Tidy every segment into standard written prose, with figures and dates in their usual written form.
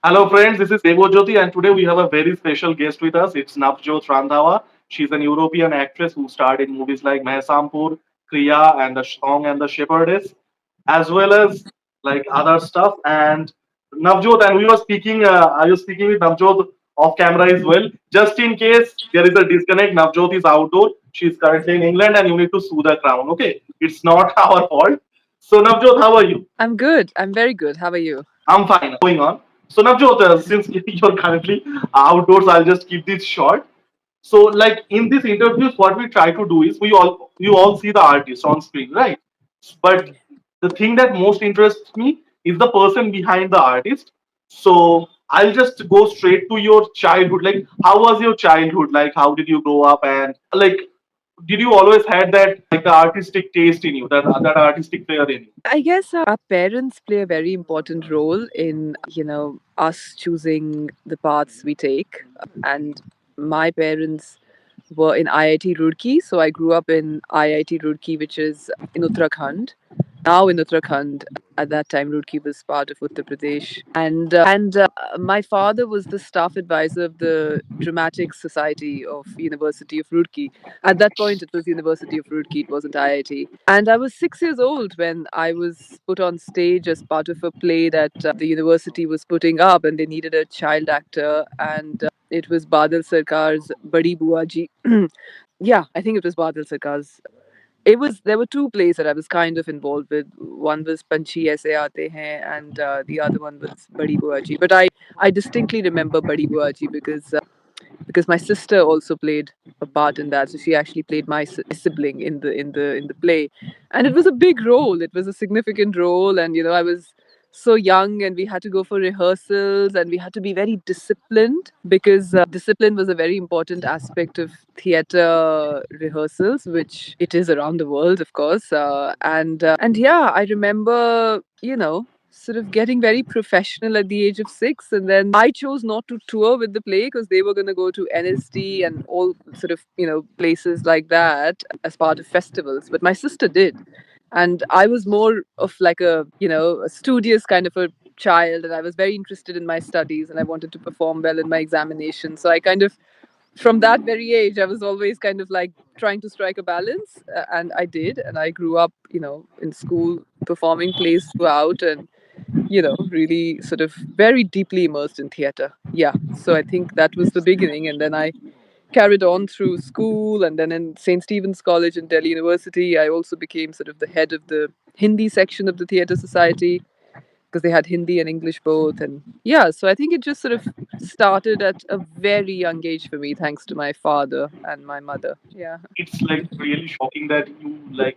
Hello, friends. This is Debojyoti, and today we have a very special guest with us. It's Navjot Randhawa. She's an European actress who starred in movies like Mehsampur, Kriya, and The Song and the Shepherdess, as well as like other stuff. And Navjot, and we were speaking. I was speaking with Navjot off camera as well. Just in case there is a disconnect, Navjot is outdoor. She's currently in England, and you need to sue the crown. Okay, it's not our fault. So, Navjot, how are you? I'm good. I'm very good. How are you? I'm fine. Going on. So Navjot, since you're currently outdoors, I'll just keep this short. So, like in these interviews, what we try to do is you all see the artist on screen, right? But the thing that most interests me is the person behind the artist. So I'll just go straight to your childhood. Like, how was your childhood? Like, how did you grow up? And like, did you always had that like artistic taste in you, that artistic flair in you? I guess our parents play a very important role in, us choosing the paths we take. And my parents were in IIT Roorkee. So I grew up in IIT Roorkee, which is in Uttarakhand. Now in Uttarakhand. At that time, Roorkee was part of Uttar Pradesh. And my father was the staff advisor of the Dramatic Society of University of Roorkee. At that point, it was University of Roorkee. It wasn't IIT. And I was 6 years old when I was put on stage as part of a play that the university was putting up, and they needed a child actor. And it was Badal Sarkar's Badi Bua Ji. Yeah, I think it was Badal Sarkar's. It was There were two plays that I was kind of involved with. One was Panchi Aise Aate Hain, and the other one was Badi Bua Ji. But I distinctly remember Badi Bua Ji because my sister also played a part in that. So she actually played my sibling in the play, and it was a big role. It was a significant role, and I was so young, and we had to go for rehearsals, and we had to be very disciplined because discipline was a very important aspect of theater rehearsals, which it is around the world, of course. And yeah, I remember, sort of getting very professional at the age of 6. And then I chose not to tour with the play because they were going to go to NSD and all sort of, places like that as part of festivals. But my sister did. And I was more of like a studious kind of a child. And I was very interested in my studies and I wanted to perform well in my examinations. So I kind of, from that very age, I was always kind of like trying to strike a balance. And I did. And I grew up, in school performing plays throughout. And really sort of very deeply immersed in theater. Yeah. So I think that was the beginning. And then I carried on through school. And then in St. Stephen's College in Delhi University, I also became sort of the head of the Hindi section of the Theatre Society because they had Hindi and English both. And yeah, so I think it just sort of started at a very young age for me, thanks to my father and my mother. Yeah. It's like really shocking that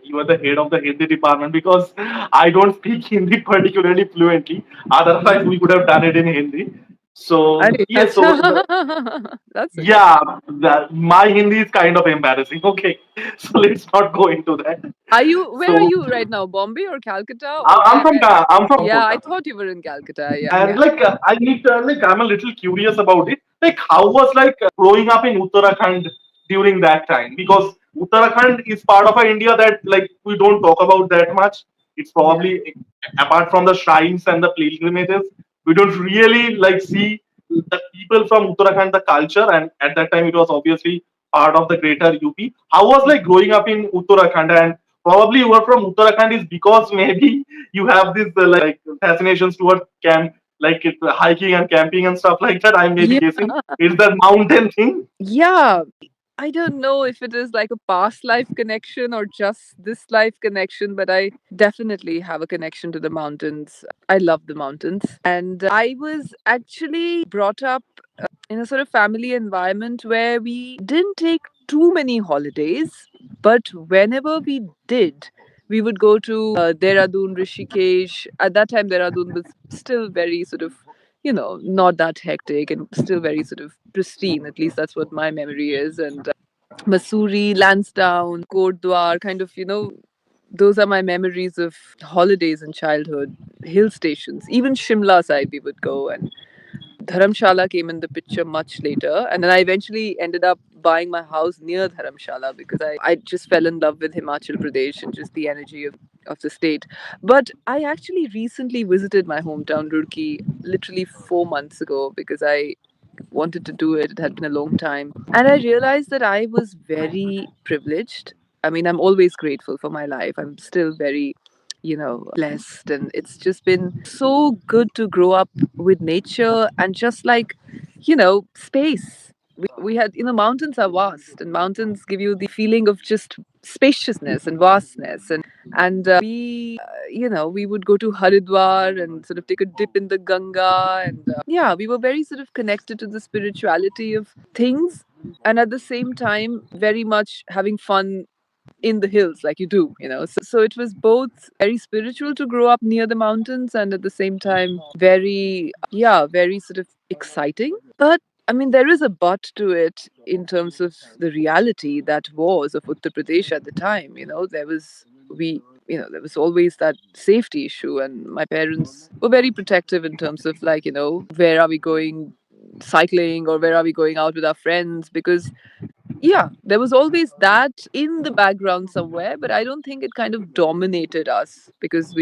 you are the head of the Hindi department because I don't speak Hindi particularly fluently. Otherwise, we could have done it in Hindi. So Arey, yes, so that's okay. yeah, my Hindi is kind of embarrassing. Okay, so let's not go into that. Where are So you right now? Bombay or Calcutta or where? I'm from Yeah, I Kota, thought you were in Calcutta. Yeah, and yeah. like I need like I'm a little curious about it. Like how was like growing up in Uttarakhand during that time? Because Uttarakhand is part of India that like we don't talk about that much. It's Yeah. probably apart from the shrines and the pilgrimages, we don't really like see the people from Uttarakhand, the culture, and at that time it was obviously part of the greater UP. How was like growing up in Uttarakhand? And probably you were from Uttarakhand is because maybe you have this like fascinations towards camp, like hiking and camping and stuff like that. I may be Yeah. guessing it's the mountain thing. Yeah. I don't know if it is like a past life connection or just this life connection, but I definitely have a connection to the mountains. I love the mountains. And I was actually brought up in a sort of family environment where we didn't take too many holidays, but whenever we did, we would go to Dehradun, Rishikesh. At that time, Dehradun was still very sort of, not that hectic and still very sort of pristine. At least that's what my memory is. And Masuri, Lansdowne, Kotdwar, kind of, those are my memories of holidays in childhood, hill stations. Even Shimla side we would go, and Dharamshala came in the picture much later. And then I eventually ended up buying my house near Dharamshala because I just fell in love with Himachal Pradesh and just the energy of of the state. But I actually recently visited my hometown, Roorkee, literally 4 months ago because I wanted to do it. It had been a long time. And I realized that I was very privileged. I mean, I'm always grateful for my life. I'm still very, blessed. And it's just been so good to grow up with nature and just like, space. We had, mountains are vast, and mountains give you the feeling of just spaciousness and vastness. And we would go to Haridwar and sort of take a dip in the Ganga. And yeah, we were very sort of connected to the spirituality of things. And at the same time, very much having fun in the hills like you do, so it was both very spiritual to grow up near the mountains and at the same time very, yeah, very sort of exciting. But I mean, there is a but to it in terms of the reality that was of Uttar Pradesh at the time. We there was always that safety issue, and my parents were very protective in terms of, like, where are we going cycling or where are we going out with our friends, because yeah, there was always that in the background somewhere, but I don't think it kind of dominated us because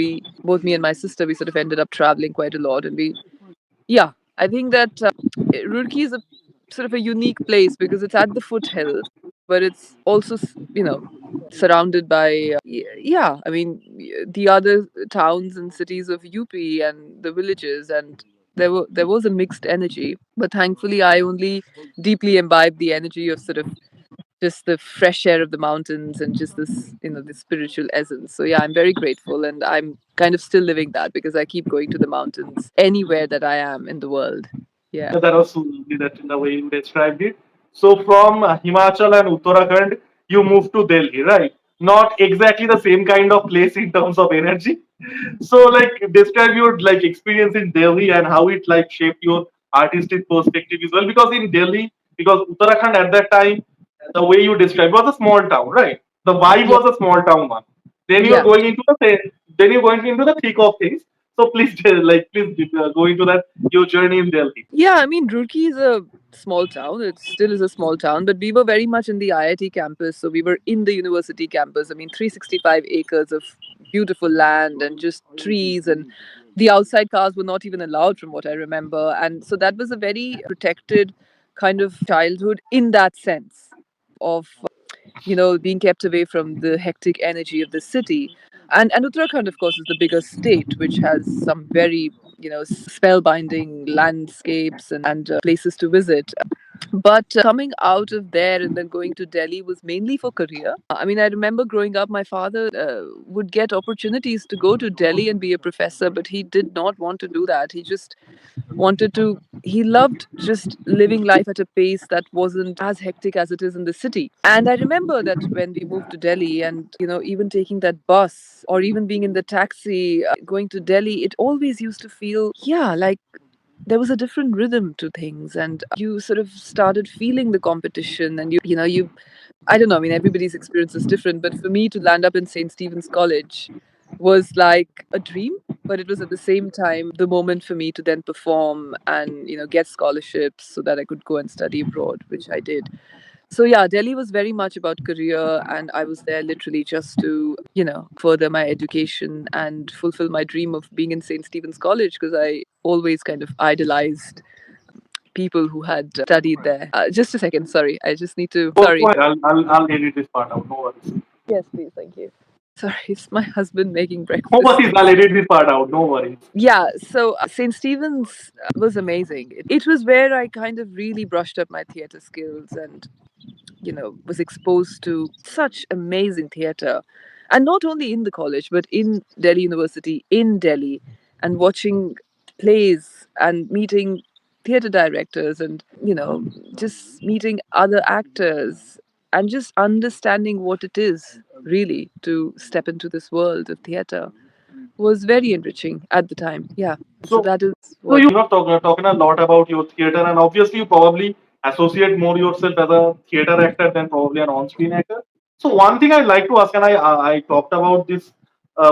both me and my sister, we sort of ended up traveling quite a lot. And yeah, I think that Roorkee is a sort of a unique place because it's at the foothills, but it's also, surrounded by, yeah, I mean, the other towns and cities of UP and the villages. And there was a mixed energy, but thankfully I only deeply imbibed the energy of sort of just the fresh air of the mountains and just this, the spiritual essence. So yeah, I'm very grateful, and I'm kind of still living that because I keep going to the mountains anywhere that I am in the world. Yeah. Yeah, that was so lovely that in the way you described it. So from Himachal and Uttarakhand, you moved to Delhi, right? Not exactly the same kind of place in terms of energy. So like describe your like experience in Delhi and how it like shaped your artistic perspective as well. Because in Delhi, because Uttarakhand at that time, the way you described was a small town, right? The vibe Yeah. was a small town one. Then you're Yeah. going into then you're going into the thick of things. So please please go into that your journey in Delhi. Yeah, I mean, Roorkee is a small town. It still is a small town, but we were very much in the IIT campus. So we were in the university campus. I mean, 365 acres of beautiful land and just trees, and the outside cars were not even allowed, from what I remember. And so that was a very protected kind of childhood in that sense of, being kept away from the hectic energy of the city. And Uttarakhand, of course, is the biggest state, which has some very, spellbinding landscapes and places to visit. But coming out of there and then going to Delhi was mainly for career. I mean, I remember growing up, my father would get opportunities to go to Delhi and be a professor, but he did not want to do that. He just wanted to, he loved just living life at a pace that wasn't as hectic as it is in the city. And I remember that when we moved to Delhi and, even taking that bus or even being in the taxi going to Delhi, it always used to feel, yeah, like there was a different rhythm to things. And you sort of started feeling the competition. And you I don't know, I mean, everybody's experience is different, but for me to land up in St. Stephen's College was like a dream. But it was at the same time the moment for me to then perform and, get scholarships so that I could go and study abroad, which I did. So yeah, Delhi was very much about career, and I was there literally just to, further my education and fulfill my dream of being in St. Stephen's College, because I always kind of idolized people who had studied there. Just a second, sorry. I just need to. Go, Sorry. go ahead. I'll edit this part out. No worries. Yes, please. Thank you. Sorry, it's my husband making No breakfast. worries. I'll edit this part out. No worries. Yeah, so St. Stephen's was amazing. It was where I kind of really brushed up my theatre skills and, was exposed to such amazing theatre. And not only in the college, but in Delhi University, in Delhi, and watching plays and meeting theatre directors and, just meeting other actors and just understanding what it is really to step into this world of theatre was very enriching at the time. Yeah. So So that is so what. you have talking a lot about your theater, and obviously you probably associate more yourself as a theater actor than probably an on-screen actor. So one thing I like to ask, and I talked about this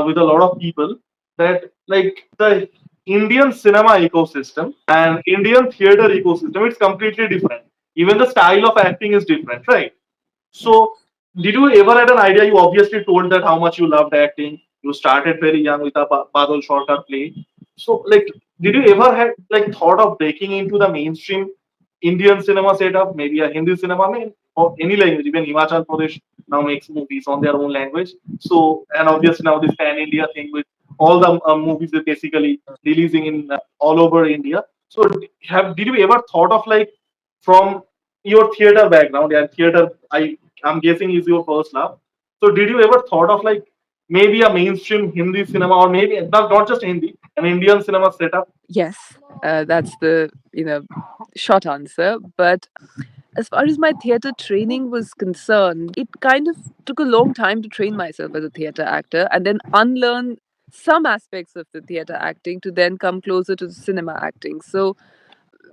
with a lot of people, that like the Indian cinema ecosystem and Indian theater ecosystem, it's completely different. Even the style of acting is different, right? So, did you ever had an idea? You obviously told that how much you loved acting. You started very young with a Badal Sarkar play. So, like, did you ever had like thought of breaking into the mainstream Indian cinema setup, maybe a Hindi cinema, I mean, or any language? Even Himachal Pradesh now makes movies on their own language. So, and obviously now this pan India thing with all the movies are basically releasing in all over India. So, have did you ever thought of like from your theater background? Yeah, theater. I'm guessing is your first love. So, did you ever thought of like maybe a mainstream Hindi cinema or maybe not just Hindi, an Indian cinema setup? Yes, that's the short answer. But as far as my theater training was concerned, it kind of took a long time to train myself as a theater actor and then unlearn some aspects of the theater acting to then come closer to the cinema acting. So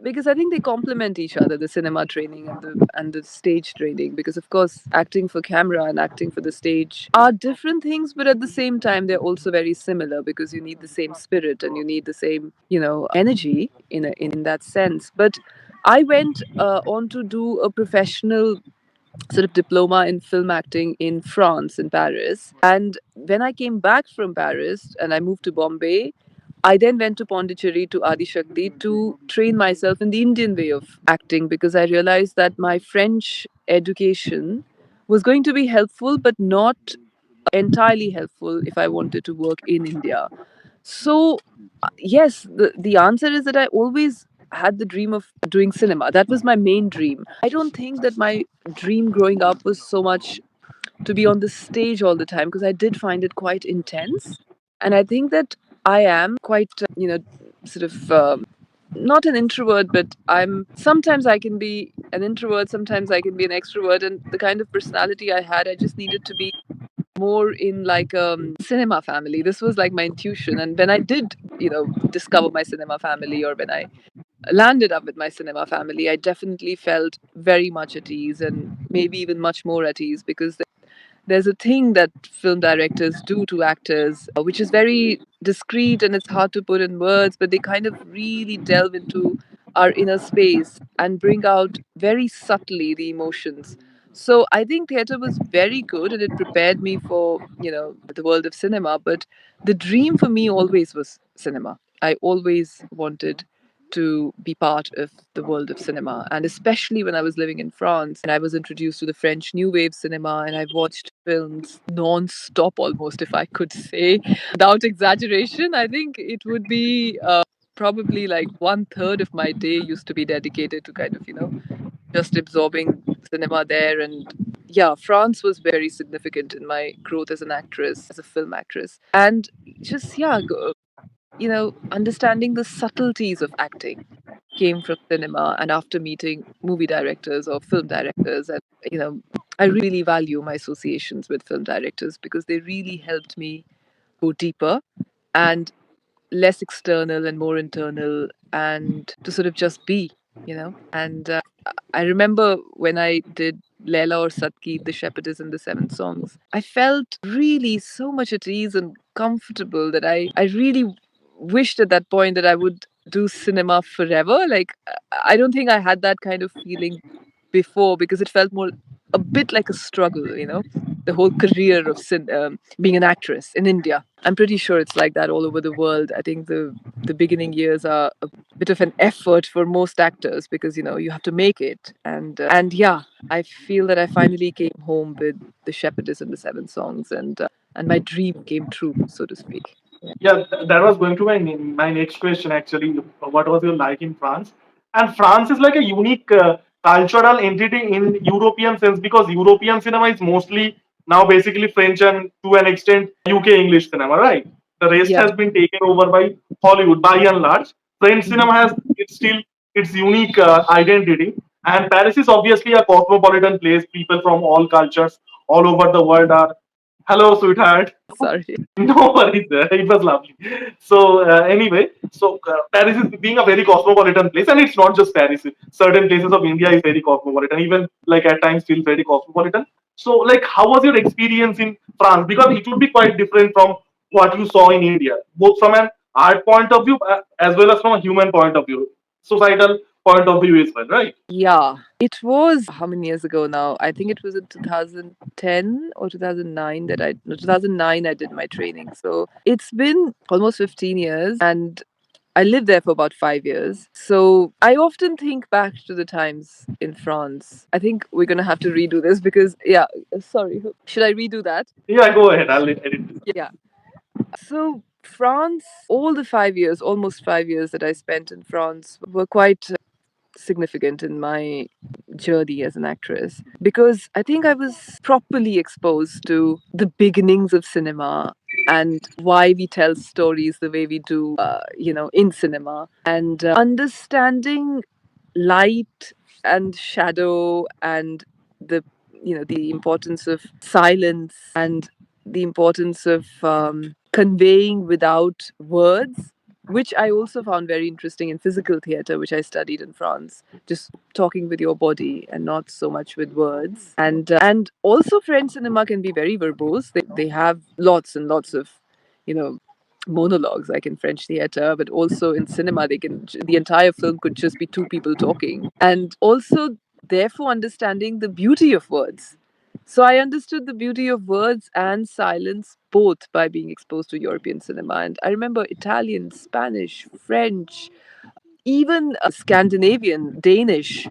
because I think they complement each other, the cinema training and the stage training. Because of course, acting for camera and acting for the stage are different things, but at the same time, they're also very similar because you need the same spirit and you need the same energy in that sense. But I went on to do a professional sort of diploma in film acting in France, in Paris. And when I came back from Paris and I moved to Bombay, I then went to Pondicherry to Adi Shakti to train myself in the Indian way of acting because I realized that my French education was going to be helpful, but not entirely helpful if I wanted to work in India. So, yes, the answer is that I always had the dream of doing cinema. That was my main dream. I don't think that my dream growing up was so much to be on the stage all the time because I did find it quite intense. And I think that I am quite, sort of not an introvert, but sometimes I can be an introvert, sometimes I can be an extrovert. And the kind of personality I had, I just needed to be more in like cinema family. This was like my intuition. And when I did, discover my cinema family, or when I landed up with my cinema family, I definitely felt very much at ease and maybe even much more at ease because there's a thing that film directors do to actors, which is very discreet and it's hard to put in words, but they kind of really delve into our inner space and bring out very subtly the emotions. So I think theater was very good and it prepared me for, the world of cinema. But the dream for me always was cinema. I always wanted to be part of the world of cinema. And especially when I was living in France and I was introduced to the French New Wave cinema and I watched films non stop almost, if I could say, without exaggeration. I think it would be probably like one third of my day used to be dedicated to kind of, just absorbing cinema there. And yeah, France was very significant in my growth as an actress, as a film actress. And just, yeah, understanding the subtleties of acting came from cinema and after meeting movie directors or film directors. And you know I really value my associations with film directors because they really helped me go deeper and less external and more internal, and to sort of just be, and I remember when I did Leila or Satki, the Shepherdess and the Seven Songs, I felt really so much at ease and comfortable that I really wished at that point that I would do cinema forever. Like, I don't think I had that kind of feeling before because it felt more a bit like a struggle, the whole career of being an actress in India. I'm pretty sure it's like that all over the world. I think the beginning years are a bit of an effort for most actors because you have to make it. And yeah, I feel that I finally came home with the Shepherdess and the Seven Songs, and my dream came true, so to speak. Yeah, that was going to my next question actually. What was your life in France? And France is like a unique cultural entity in European sense because European cinema is mostly now basically French and to an extent UK English cinema, right? The rest Yeah. has been taken over by Hollywood by and large. French Mhm. cinema has it's still its unique identity, and Paris is obviously a cosmopolitan place. People from all cultures all over the world are. Hello, sweetheart. Sorry. No worries, it was lovely. So anyway, so Paris is being a very cosmopolitan place, and it's not just Paris. Certain places of India is very cosmopolitan, even like at times feel very cosmopolitan. So like, how was your experience in France? Because it would be quite different from what you saw in India, both from an art point of view as well as from a human point of view, societal point of view as well, right? Yeah, it was how many years ago now? I think it was in 2010 or 2009 that I no, 2009 I did my training. So it's been almost 15 years, and I lived there for about 5 years. So I often think back to the times in France. I think we're gonna have to redo this because yeah, sorry. Should I redo that? Yeah, go ahead. I'll edit this. Yeah. So France, all the 5 years, almost 5 years that I spent in France were quite significant in my journey as an actress because I think I was properly exposed to the beginnings of cinema and why we tell stories the way we do, in cinema, and understanding light and shadow and the the importance of silence and the importance of conveying without words, which I also found very interesting in physical theater, which I studied in France. Just talking with your body and not so much with words. And also French cinema can be very verbose. They have lots and lots of, you know, monologues like in French theater, but also in cinema the entire film could just be two people talking. And also therefore understanding the beauty of words. So I understood the beauty of words and silence both by being exposed to European cinema. And I remember Italian, Spanish, French, even Scandinavian, Danish,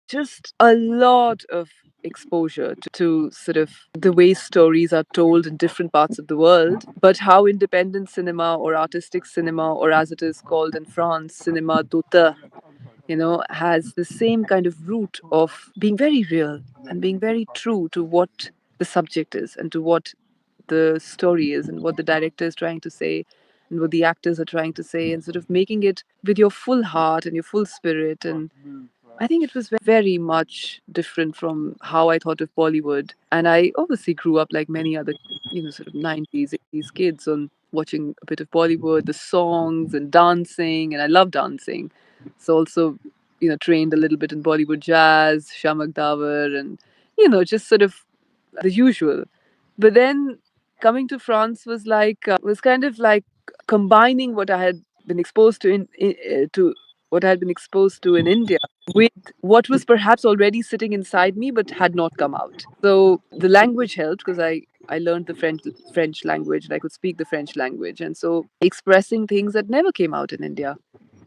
just a lot of exposure to sort of the way stories are told in different parts of the world, but how independent cinema or artistic cinema, or as it is called in France, cinema d'auteur, has the same kind of root of being very real and being very true to what the subject is and to what the story is and what the director is trying to say and what the actors are trying to say, and sort of making it with your full heart and your full spirit. And I think it was very much different from how I thought of Bollywood. And I obviously grew up like many other, sort of 90s, 80s kids on watching a bit of Bollywood, the songs and dancing. And I love dancing. So also, trained a little bit in Bollywood jazz, Shamak Davar, and, just sort of the usual. But then coming to France was kind of like combining what I had been exposed to what I had been exposed to in India with what was perhaps already sitting inside me but had not come out. So the language helped because I learned the French language and I could speak the French language, and so expressing things that never came out in India,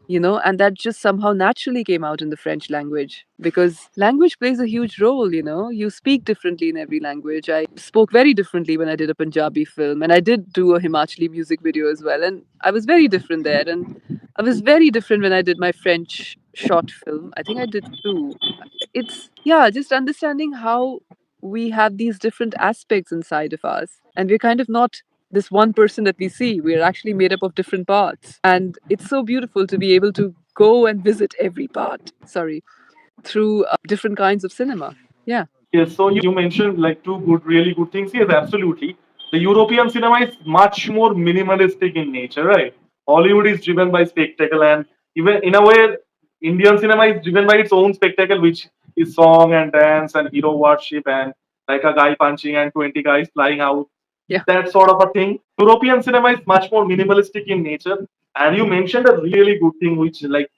and that just somehow naturally came out in the French language because language plays a huge role. You speak differently in every language. I spoke very differently when I did a Punjabi film, and I did do a Himachali music video as well, and I was very different there. And I was very different when I did my French short film. I think I did two. It's, yeah, just understanding how we have these different aspects inside of us, and we're kind of not this one person that we see. We're actually made up of different parts, and it's so beautiful to be able to go and visit every part, sorry, through different kinds of cinema. Yeah. Yes, so you mentioned like two good, really good things. Yes, absolutely. The European cinema is much more minimalistic in nature, right? Hollywood is driven by spectacle, and even in a way, Indian cinema is driven by its own spectacle, which is song and dance and hero worship and like a guy punching and 20 guys flying out. Yeah. That sort of a thing. European cinema is much more minimalistic in nature. And you mentioned a really good thing, which like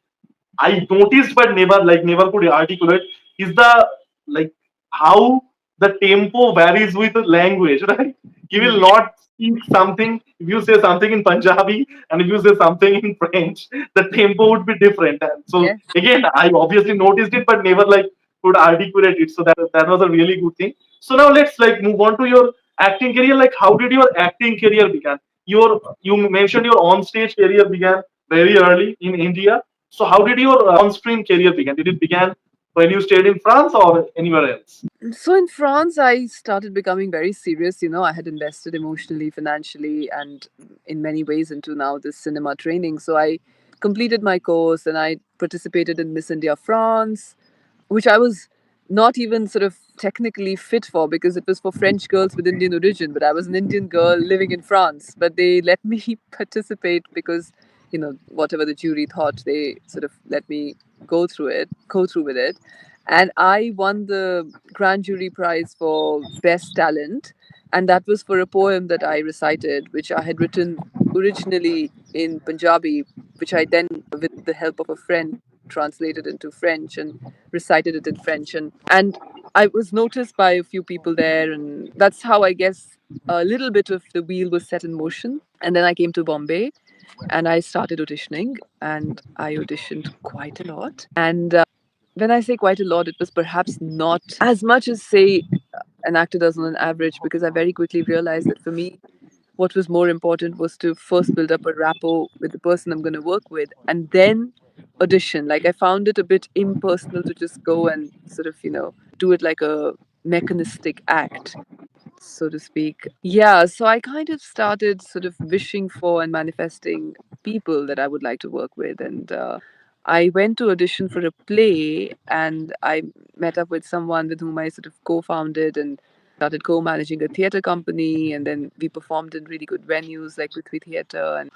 I noticed but never could articulate is the like how the tempo varies with the language, right? You will Mm. not speak something if you say something in Punjabi and if you say something in French, the tempo would be different. And so Yes. again, I obviously noticed it but never like could articulate it. So that was a really good thing. So now let's like move on to your acting career. Like how did your acting career begin? You mentioned your on-stage career began very early in India. So how did your on-screen career begin? Did it begin when you stayed in France or anywhere else? So in France, I started becoming very serious. I had invested emotionally, financially, and in many ways into now this cinema training. So I completed my course and I participated in Miss India France, which I was not even sort of technically fit for because it was for French girls with Indian origin. But I was an Indian girl living in France. But they let me participate because, whatever the jury thought, they sort of let me go through with it. And I won the grand jury prize for best talent. And that was for a poem that I recited, which I had written originally in Punjabi, which I then, with the help of a friend, translated into French and recited it in French. And I was noticed by a few people there, and that's how I guess a little bit of the wheel was set in motion. And then I came to Bombay and I started auditioning, and I auditioned quite a lot. And when I say quite a lot, it was perhaps not as much as, say, an actor does on an average, because I very quickly realized that for me, what was more important was to first build up a rapport with the person I'm going to work with and then audition. Like, I found it a bit impersonal to just go and sort of, do it like a mechanistic act, so to speak. Yeah, so I kind of started sort of wishing for and manifesting people that I would like to work with. And I went to audition for a play, and I met up with someone with whom I sort of co founded and started co managing a theatre company. And then we performed in really good venues like Prithvi Theatre.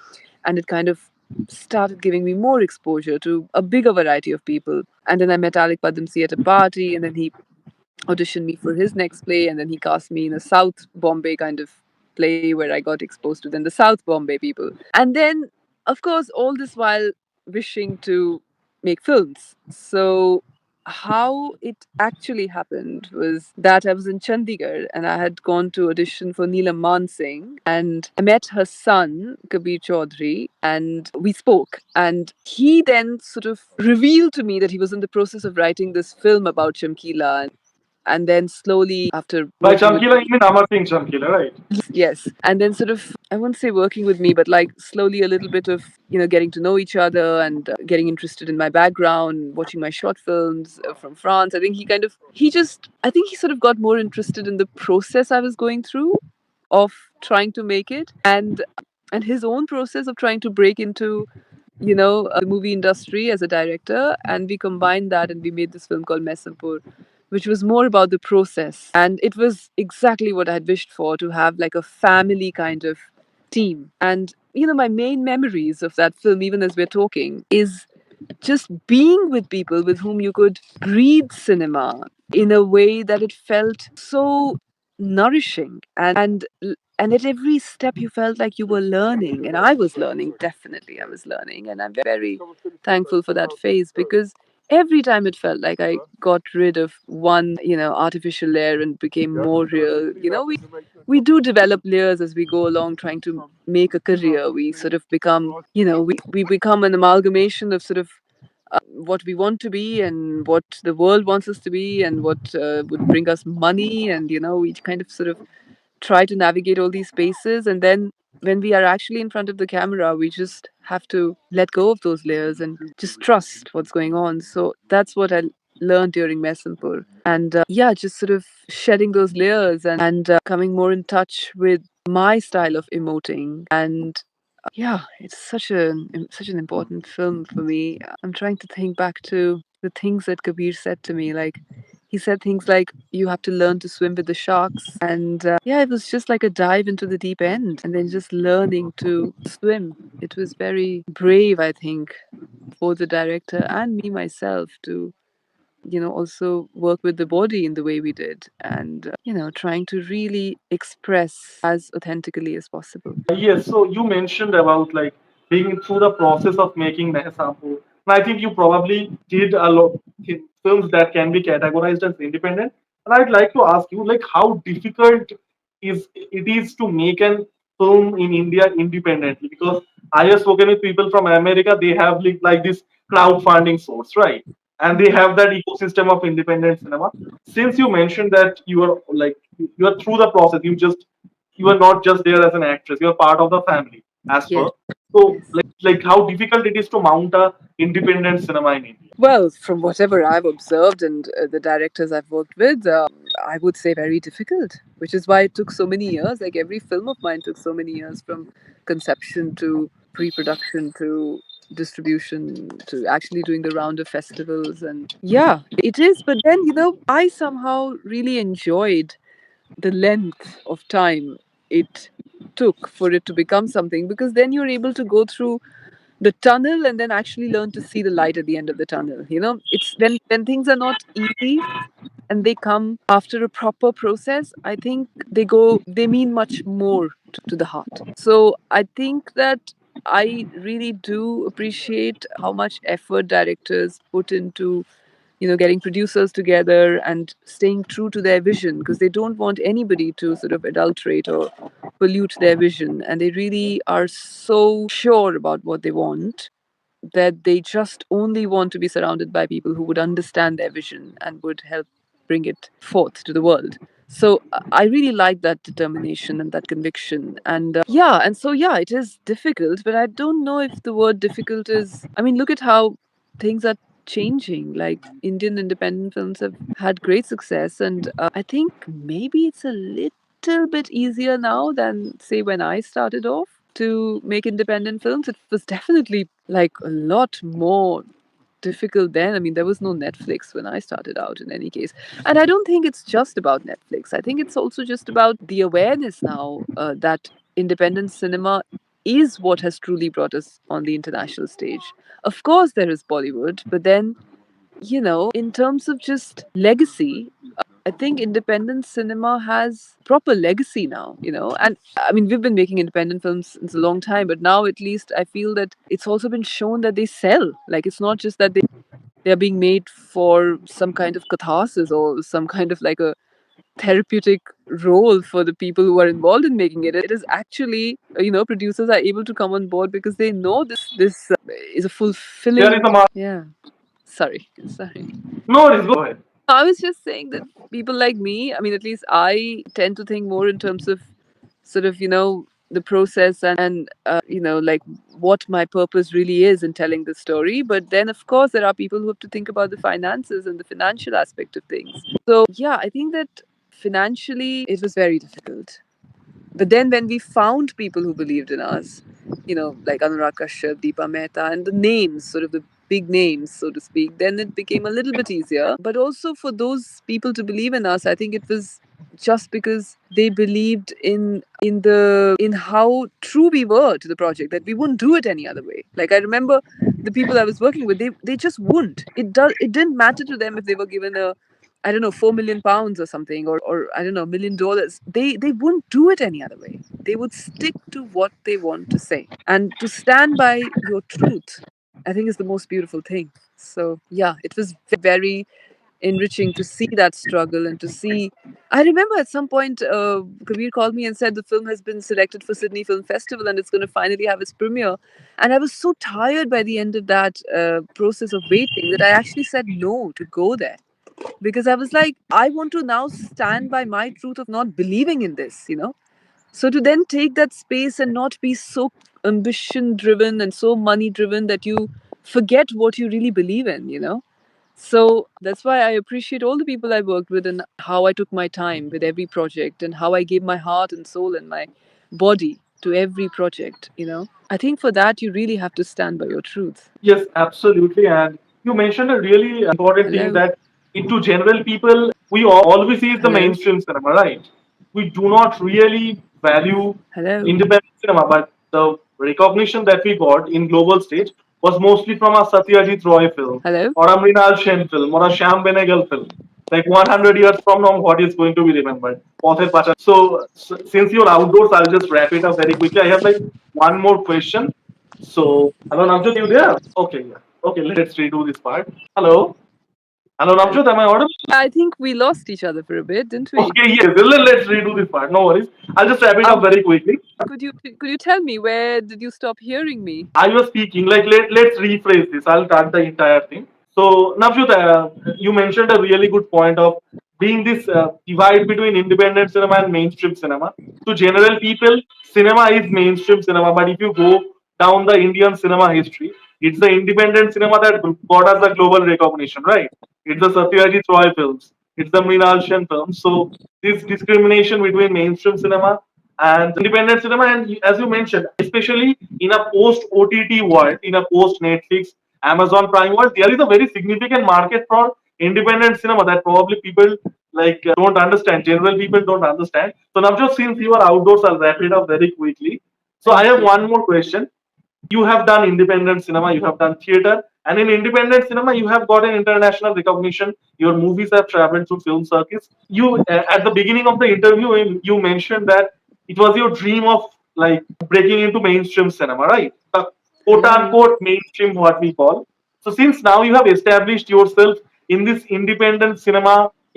And it kind of started giving me more exposure to a bigger variety of people. And then I met Alec Padamsee at a party, and then he auditioned me for his next play, and then he cast me in a South Bombay kind of play where I got exposed to then the South Bombay people. And then, of course, all this while wishing to make films. So how it actually happened was that I was in Chandigarh and I had gone to audition for Neelam Mansingh, and I met her son Kabir Chaudhary, and we spoke, and he then sort of revealed to me that he was in the process of writing this film about Chamkila. And then slowly, after By working with Chamkila, you mean Amar Singh Chamkila, right? yes, and then sort of, I won't say working with me, but like slowly a little bit of getting to know each other and getting interested in my background, watching my short films from France. I think I think he sort of got more interested in the process I was going through of trying to make it, and his own process of trying to break into the movie industry as a director. And we combined that and we made this film called Mesampur, which was more about the process. And it was exactly what I had wished for, to have like a family kind of team. And, my main memories of that film, even as we're talking, is just being with people with whom you could breathe cinema in a way that it felt so nourishing, and at every step you felt like you were learning, and I was learning. Definitely I was learning, and I'm very thankful for that phase, because every time it felt like I got rid of one artificial layer and became more real. We do develop layers as we go along, trying to make a career. We sort of become, we become an amalgamation of sort of what we want to be and what the world wants us to be and what would bring us money. And we kind of sort of try to navigate all these spaces, and then when we are actually in front of the camera, we just have to let go of those layers and just trust what's going on. So that's what I learned during Mesampur. And yeah, just sort of shedding those layers and coming more in touch with my style of emoting. And yeah, it's such an important film for me. I'm trying to think back to the things that Kabir said to me. Like, he said things like, "You have to learn to swim with the sharks," and yeah, it was just like a dive into the deep end, and then just learning to swim. It was very brave, I think, for the director and me myself to also work with the body in the way we did, and trying to really express as authentically as possible. Yes, so you mentioned about like being through the process of making Mehesampu. And I think you probably did a lot of films that can be categorized as independent. And I'd like to ask you, like, how difficult is to make an film in India independently? Because I have spoken with people from America, they have like this crowdfunding source, right? And they have that ecosystem of independent cinema. Since you mentioned that you are like you are through the process, you are not just there as an actress, you are part of the family as per. Yes. So Yes. like how difficult it is to mount a independent cinema in India. Well, from whatever I've observed and the directors I've worked with, I would say very difficult, which is why it took so many years. Like, every film of mine took so many years, from conception to pre production to distribution to actually doing the round of festivals. And yeah, it is. But then, I somehow really enjoyed the length of time it took for it to become something, because then you're able to go through the tunnel and then actually learn to see the light at the end of the tunnel. It's when things are not easy and they come after a proper process, I think they mean much more to the heart. So I think that I really do appreciate how much effort directors put into, getting producers together and staying true to their vision, because they don't want anybody to sort of adulterate or pollute their vision. And they really are so sure about what they want that they just only want to be surrounded by people who would understand their vision and would help bring it forth to the world. So I really like that determination and that conviction. And yeah, it is difficult, but I don't know if the word difficult is. I mean, look at how things are changing. Like Indian independent films have had great success, and I think maybe it's a little bit easier now than, say, when I started off to make independent films. It was definitely like a lot more difficult then. I mean, there was no Netflix when I started out, in any case. And I don't think it's just about Netflix. I think it's also just about the awareness now that independent cinema is what has truly brought us on the international stage. Of course, there is Bollywood, but then, in terms of just legacy, I think independent cinema has proper legacy now, And I mean, we've been making independent films since a long time, but now at least I feel that it's also been shown that they sell. Like, it's not just that they're being made for some kind of catharsis or some kind of like a therapeutic role for the people who are involved in making it. It is actually, producers are able to come on board because they know this is a There is fulfilling. a market. Yeah. Sorry. No worries, go ahead. I was just saying that people like me, I mean, at least I tend to think more in terms of sort of, the process and, like what my purpose really is in telling the story. But then, of course, there are people who have to think about the finances and the financial aspect of things. So, yeah, I think that financially it was very difficult. But then when we found people who believed in us, like Anurag Kashyap, Deepa Mehta, and the names, sort of the big names, so to speak, then it became a little bit easier. But also for those people to believe in us, I think it was just because they believed in how true we were to the project, that we wouldn't do it any other way. Like, I remember the people I was working with, they just wouldn't. It didn't matter to them if they were given a, I don't know, £4 million or something, or I don't know, $1 million. They wouldn't do it any other way. They would stick to what they want to say. And to stand by your truth, I think, is the most beautiful thing. So yeah, it was very enriching to see that struggle and to see. I remember at some point, Kabir called me and said the film has been selected for Sydney Film Festival and it's going to finally have its premiere. And I was so tired by the end of that process of waiting that I actually said no to go there, because I was like, I want to now stand by my truth of not believing in this. So to then take that space and not be so ambition driven and so money driven that you forget what you really believe in. So that's why I appreciate all the people I worked with and how I took my time with every project and how I gave my heart and soul and my body to every project. I think for that, you really have to stand by your truth. Yes, absolutely. And you mentioned a really important thing Hello. that into general people, we always see the Hello. mainstream cinema, right? We do not really value Hello. independent cinema, but the recognition that we got in global stage was mostly from a Satyajit Roy film Hello. or a Mrinal Sen film or a Shyam Benegal film. Like 100 years from now, what is going to be remembered? Pather Pachar. So, since you're outdoors, I'll just wrap it up very quickly. I have like one more question. So, hello Navjot, you there? Okay, yeah. Okay, let's redo this part. Hello, hello Hello. Navjot, am I audible? I think we lost each other for a bit, didn't we? Okay, yes. Let's redo this part. No worries. I'll just wrap it up Um, very quickly. could you tell me, where did you stop hearing me? I was speaking. Like let's rephrase this. I'll start the entire thing. So Navjot, you mentioned a really good point of being this divide between independent cinema and mainstream cinema. To general people, cinema is mainstream cinema, but if you go down the Indian cinema history, it's the independent cinema that got us the global recognition, right? It's the Satyajit Roy films, it's the Mrinal Sen films. So this discrimination between mainstream cinema and independent cinema, and as you mentioned, especially in a post OTT world, in a post Netflix, Amazon Prime world, there is a very significant market for independent cinema that probably people like don't understand. General people don't understand. So Navjot, since you are outdoors, I'll wrap it up very quickly. So I Thank have you. one more question. You have done independent cinema, you have done theater, and in independent cinema, you have got an international recognition. Your movies have traveled to film circuits. You, at the beginning of the interview, you mentioned that it was your dream of like breaking into mainstream cinema, right? The quote Yeah. unquote mainstream, what we call. So since now you have established yourself in this independent cinema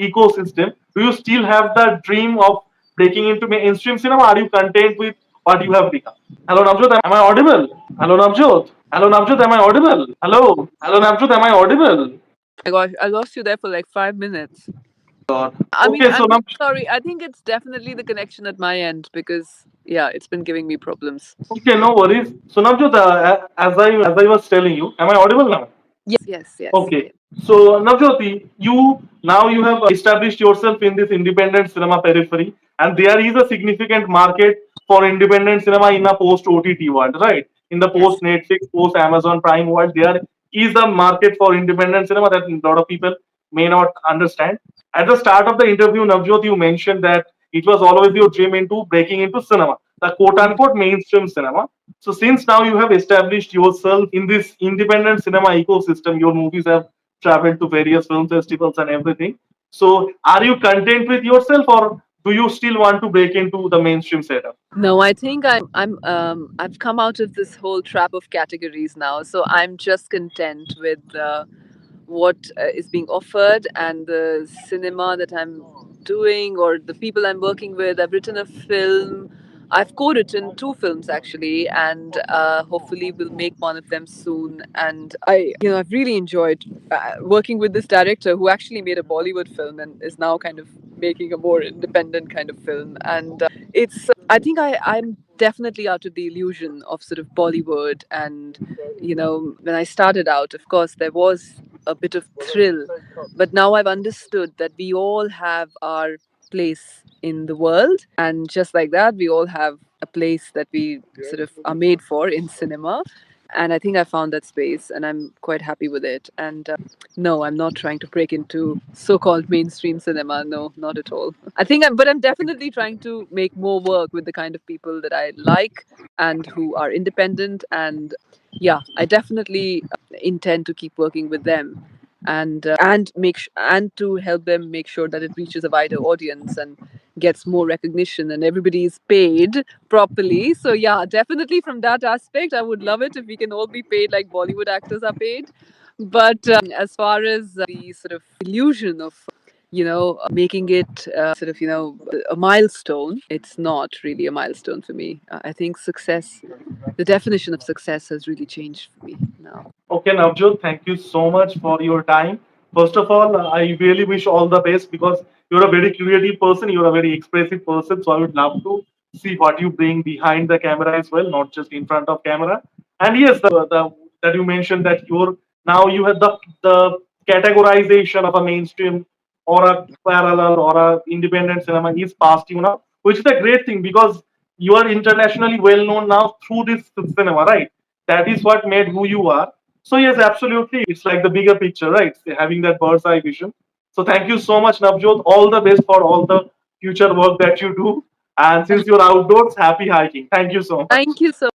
ecosystem, do you still have the dream of breaking into mainstream cinema? Are you content with what you have become? Hello Navjot, am I audible? Hello Navjot. Hello Navjot, am I audible? Hello. Hello Navjot, am I audible? My gosh, I lost you there for like 5 minutes. God. I mean, Okay, so I'm now so sorry. I think it's definitely the connection at my end because, yeah, it's been giving me problems. okay, no worries. So Navjot, as I was telling you, am I audible now? Yes, yes, yes, Okay. yes. So Navjoti, you have established yourself in this independent cinema periphery, and there is a significant market for independent cinema in a post OTT world, right? In the Yes. post Netflix, post Amazon Prime world, there is a market for independent cinema that a lot of people may not understand. At the start of the interview, Navjot, you mentioned that it was always your dream into breaking into cinema, the quote Mhm. unquote mainstream cinema. So since now you have established yourself in this independent cinema ecosystem, your movies have traveled to various film festivals and everything. So are you content with yourself, or do you still want to break into the mainstream setup? No, I think I've come out of this whole trap of categories now. So I'm just content with what is being offered and the cinema that I'm doing or the people I'm working with. I've written a film. I've co-written two films actually, and hopefully we'll make one of them soon. And I've really enjoyed working with this director who actually made a Bollywood film and is now kind of making a more independent kind of film. And it's I think I'm definitely out of the illusion of sort of Bollywood. And when I started out, of course there was a bit of thrill, but now I've understood that we all have our place in the world, and just like that we all have a place that we sort of are made for in cinema. And I think I found that space and I'm quite happy with it. And no, I'm not trying to break into so-called mainstream cinema. No, not at all. But I'm definitely trying to make more work with the kind of people that I like and who are independent. And yeah, I definitely intend to keep working with them and to help them make sure that it reaches a wider audience and gets more recognition and everybody is paid properly. So yeah, definitely from that aspect, I would love it if we can all be paid like Bollywood actors are paid. But as far as the sort of illusion of making it a milestone, it's not really a milestone for me. I think success, the definition of success has really changed for me now. Okay, Navjot, thank you so much for your time. First of all, I really wish all the best because you're a very creative person, you're a very expressive person. So I would love to see what you bring behind the camera as well, not just in front of camera. And yes, the that you mentioned that you're now you have the categorization of a mainstream or a parallel or a independent cinema is past you now, which is a great thing because you are internationally well known now through this cinema, right? That is what made who you are. So yes, absolutely, it's like the bigger picture, right? Having that bird's eye vision. So thank you so much, Navjot. All the best for all the future work that you do. And since you're outdoors, happy hiking. Thank you so much. Thank you so